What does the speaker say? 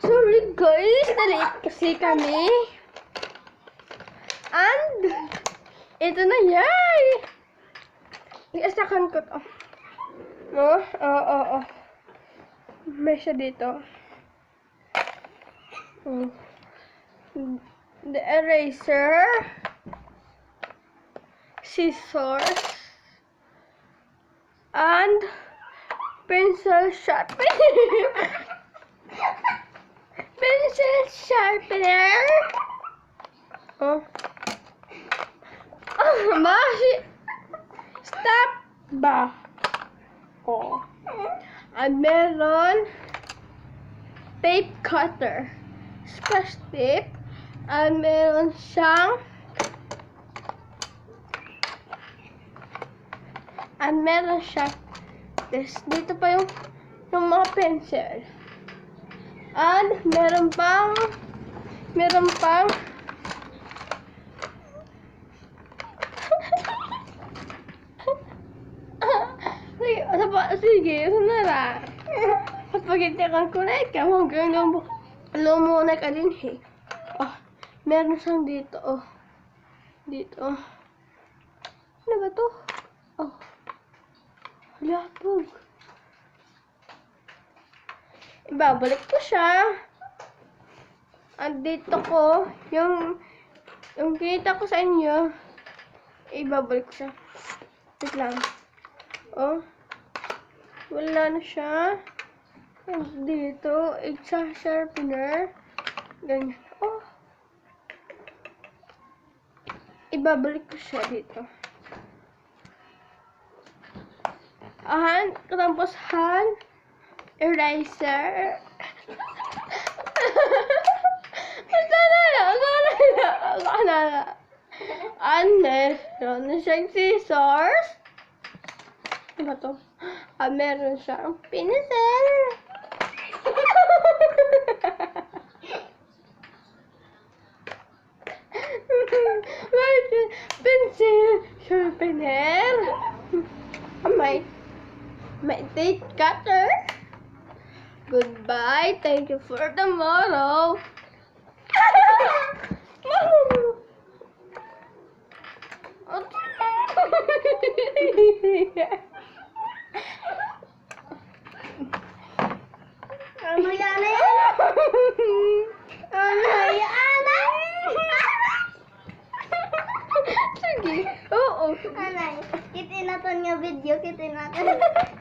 Sorry guys, na-late kasi kami. And, ito na yan. Iasakan ko to. No? Oo. May siya dito. The eraser. Scissors. And pencil sharpener. Pencil sharpener. Oh. Bakit? Stop ba? Oh. At meron tape cutter. Scotch tape. At meron siyang dito pa yung mga pencil. And meron pang sige, sunara. Pagkitikan ko na ikaw, hanggang lumuna ka din, eh. Oh, meron siyang dito, oh. Dito. Ano ba to? Oh. Lapog. Ibabalik ko siya. At dito ko, yung kita ko sa inyo, ibabalik ko siya. Wait lang. Oh. Wala na siya. Dito, isa sharpener. Ganyan. Oh. Ibabalik ko siya dito. Tapos hand eraser. Sana. And meron na siyang scissors. Ano ba to? Meron siyang pencil. Pencil sharpener. My tape cutter. Goodbye. Thank you for tomorrow. Ano yan? Ano yan? Sige. Oo. Anay, kitin natin nga video, kitin natin.